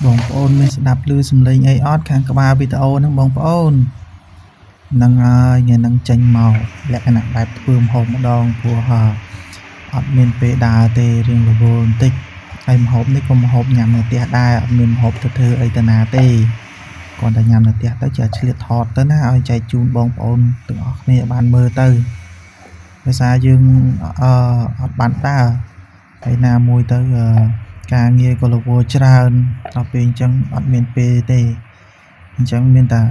បងប្អូនមានស្ដាប់ឮសំឡេងអីអត់ខាងក្បាលវីដេអូហ្នឹងបងប្អូនហ្នឹងហើយថ្ងៃហ្នឹងចេញមកលក្ខណៈបែបធ្វើម្ហូបម្ដងព្រោះអត់មានពេលដើរទេរៀងរវល់បន្តិចហើយម្ហូបនេះក៏ម្ហូបញ៉ាំនៅផ្ទះដែរអត់មានម្ហូបទៅធ្វើអីទៅណាទេគ្រាន់តែញ៉ាំនៅផ្ទះទៅជាឆ្លៀតថតទៅណាឲ្យចែកជូនបងប្អូនទាំងអស់គ្នាបានមើលទៅដោយសារយើងអត់បានដើរហើយណាមួយទៅការងារក៏រវល់ច្រើនដល់ពេលអញ្ចឹងអត់មានពេលទេអញ្ចឹងមានតែ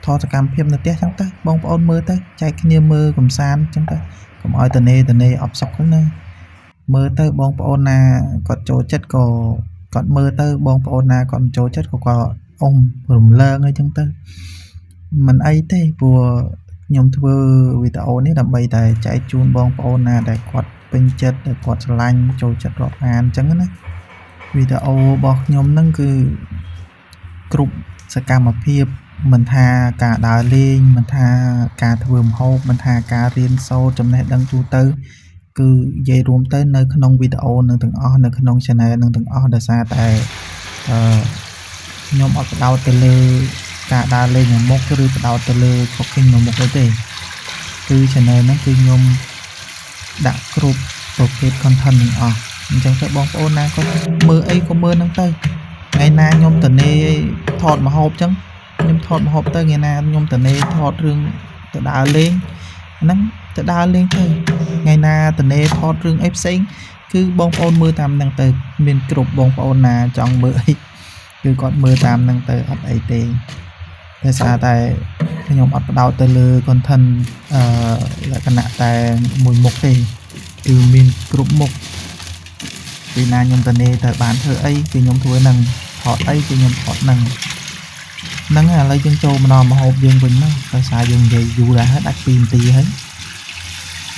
ថតសកម្មភាពនៅផ្ទះអញ្ចឹងទៅបងប្អូនមើលទៅចែកគ្នាមើលកំសាន្តអញ្ចឹងទៅកុំឲ្យតនេអបសុកហ្នឹងណាមើលទៅបងប្អូនណាគាត់ចូលចិត្តក៏គាត់មើលទៅបងប្អូនណាគាត់មិនចូលចិត្តក៏គាត់អុំរំលើងអីចឹងទៅមិនអីទេព្រោះខ្ញុំធ្វើវីដេអូនេះដើម្បីតែចែកជូនបងប្អូនណាដែលគាត់ពេញចិត្តដែលគាត់ស្រឡាញ់ចូលចិត្តរាប់អានអញ្ចឹងណាវីដេអូរបស់ខ្ញុំហ្នឹងគឺគ្រប់សកម្មភាពមិនថាការដើរលេងមិនថាការធ្វើម្ហូបមិនថាការរៀនសូត្រចំណេះដឹងទូទៅគឺនិយាយរួមទៅនៅក្នុងវីដេអូនឹងទាំងអស់នៅក្នុង channel នឹងទាំងអស់ដោយសារតែខ្ញុំអត់បដោតទៅលើការដើរលេងមួយមុខឬបដោតទៅលើ cooking មួយមុខទេគឺ channel ហ្នឹងគឺខ្ញុំដាក់គ្រប់ប្រភេទ content ទាំងអស់អញ្ចឹងទៅបងប្អូនណាគាត់មើលអីក៏មើលហ្នឹងទៅថ្ងៃណាខ្ញុំតនេថតម្ហូបអញ្ចឹងខ្ញុំថតម្ហូបទៅថ្ងៃណាខ្ញុំតនេថតរឿងទៅដើរលេងហ្នឹងទៅដើរលេងទៅថ្ងៃណាតនេថតរឿងអីផ្សេងគឺបងប្អូនមើលតាមហ្នឹងទៅមានគ្រប់បងប្អូនណាចង់មើលអីគឺគាត់មើលតាមហ្នឹងទៅអត់អីទេដោយសារតែខ្ញុំអត់បដោតទៅលើ content លក្ខណៈតែមួយមុខទេគឺមានគ្រប់មុខពេលណាខ្ញុំតនេទៅបានធ្វើអីគឺខ្ញុំធ្វើហ្នឹងថតអីគឺខ្ញុំថតហ្នឹងឥឡូវយើងចូលម្ដងម្ហូបយើងវិញមកដោយសារយើងនិយាយយូរដែរហើយដាច់2នាទីហើយ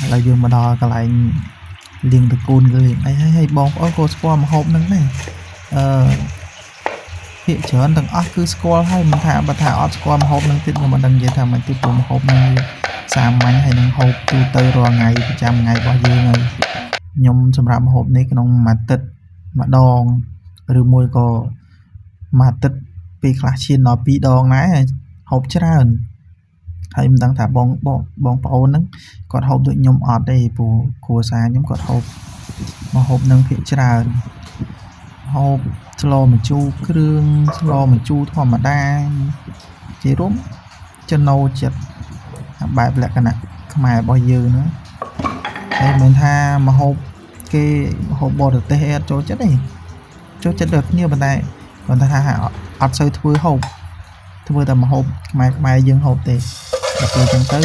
ឥឡូវយើងមកដល់កន្លែងលាងតកូនគឺលាងអីហើយបងប្អូនក៏ស្គាល់ម្ហូបហ្នឹងដែរភាគច្រើនទាំងអស់គឺស្គាល់ហើយមិនថាបើថាអត់ស្គាល់ម្ហូបហ្នឹងទៀតខ្ញុំមិនដឹងនិយាយថាមិនទៀតព្រោះម្ហូបហ្នឹងសាមញ្ញហើយនឹងហូបទូទៅរាល់ថ្ងៃប្រចាំថ្ងៃរបស់យើងហើយខ្ញុំសម្រាប់ម្ហូបនេះក្នុងមួយអាទិត្យម្ដងឬមួយក៏មួយអាទិត្យពេលខ្លះឈានដល់2ដងដែរហូបច្រើនហើយមិនដឹងថាបងប្អូនហ្នឹងគាត់ហូបដូចខ្ញុំអត់ទេព្រោះគ្រួសារខ្ញុំគាត់ហូបម្ហូបហ្នឹងភាគច្រើនហូបស្លម្ជូរគ្រឿងស្លម្ជូរធម្មតាជារួមចំណូលចិត្តបែបលក្ខណៈខ្មែររបស់យើងហ្នឹងហើយមិនថាម្ហូបគេម្ហូបបរទេសអត់ចូលចិត្តទេចូលចិត្តដូចគ្នាប៉ុន្តែគាត់ថាអត់សូវធ្វើហូបធ្វើតែម្ហូបខ្មែរយើងហូបទេដល់ពេលចឹងទៅ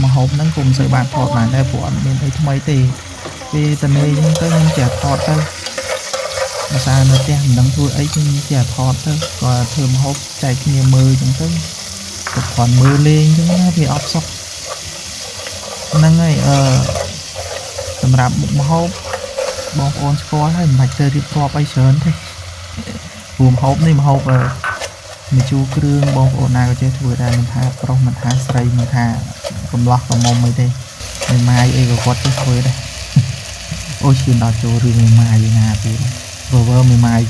ម្ហូបហ្នឹងក៏មិនសូវបានថតបានដែរព្រោះអត់មានអីថ្មីទេពេលតនេចឹងទៅខ្ញុំចេះថតទៅភាសានៅផ្ទះមិនដឹងធ្វើអីខ្ញុំចេះថតទៅគាត់ធ្វើម្ហូបចែកគ្នាមើលចឹងទៅគាត់មើលលេងចឹងណាវាអត់សុខហ្នឹងហើយសម្រាប់មុខម្ហូបបងប្អូនស្គាល់ហើយមិនបាច់ទៅរៀបរាប់អីច្រើនទេព្រោះម្ហូបនេះម្ហូបម្ជូរគ្រឿងបងប្អូនណាក៏ចេះធ្វើដែរមិនថាប្រុសមិនថាស្រីមិនថាកំឡោះកំមុំអីទេមេម៉ាយអីក៏គាត់ចេះធ្វើដែរអូឈានដល់ចូលរឿងមេម៉ាយណាទៀតព្រោះមេម៉ាយ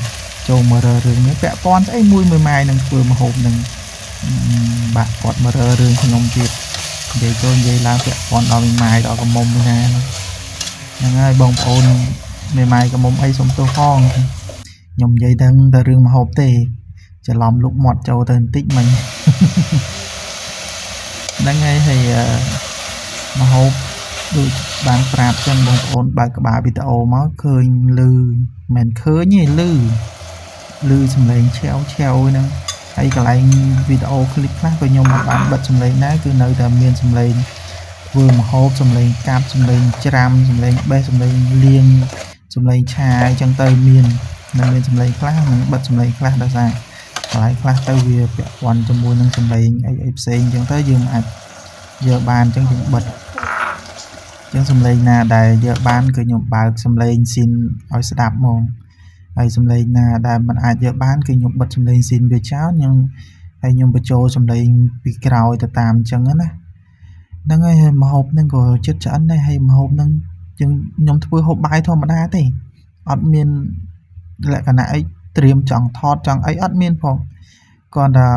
ចូលមករើរឿងនេះពាក់ព័ន្ធស្អីមួយមេម៉ាយនឹងធ្វើម្ហូបនឹងបាក់គាត់មករើរឿងខ្ញុំទៀតនិយាយចូលនិយាយឡើងពាក់ព័ន្ធដល់មេម៉ាយដល់កំមុំណាហ្នឹងហើយបងប្អូនមេម៉ាយកំមុំអីសុំទោសផងខ្ញុំនិយាយតែរឿងម្ហូបទេច្រឡំលុកមាត់ចូលទៅបន្តិចមិញហ្នឹងហើយម្ហូបដូចបានប្រាប់ចឹងបងប្អូនបើកក្បាលវីដេអូមកឃើញឮមិនឃើញទេឮសំឡេងឆាវហ្នឹងហើយកន្លែងវីដេអូคลิปខ្លះក៏ខ្ញុំមិនបានបិទសំឡេងដែរគឺនៅតែមានសំឡេងធ្វើម្ហូបសំឡេងកាប់សំឡេងច្រាំសំឡេងបេះសំឡេងលាងសំឡេងឆាអញ្ចឹងទៅមានសំឡេងខ្លះនិងបិទសំឡេងខ្លះដោយសារកន្លែងខ្លះទៅវាពាក់ព័ន្ធជាមួយនឹងសំឡេងអីផ្សេងអញ្ចឹងទៅយើងអាចយកបានអញ្ចឹងយើងបិទអញ្ចឹងសំឡេងណាដែលយកបានគឺខ្ញុំបើកសំឡេងស៊ីនឲ្យស្ដាប់ហ្មងហើយសំឡេងណាដែលមិនអាចយកបានគឺខ្ញុំបិទសំឡេងស៊ីនវាចោលខ្ញុំបញ្ចូលសំឡេងពីក្រោយទៅតាមអញ្ចឹងណាហ្នឹងហើយម្ហូបហ្នឹងក៏ចិត្តឆ្អិនដែរហើយម្ហូបហ្នឹងខ្ញុំធ្វើហូបបាយធម្មតាទេអត់មានលក្ខណៈអី ត្រៀមចង់ថតចង់អីអត់មានផងគាត់ថា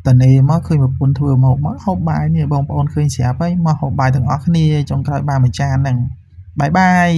តនេមកឃើញប្រពន្ធធ្វើម្ហូបមកហូបបាយនេះបងប្អូនឃើញស្រាប់ហើយមកហូបបាយទាំងអស់គ្នាចុងក្រោយបានមួយចានហ្នឹងបាយបាយ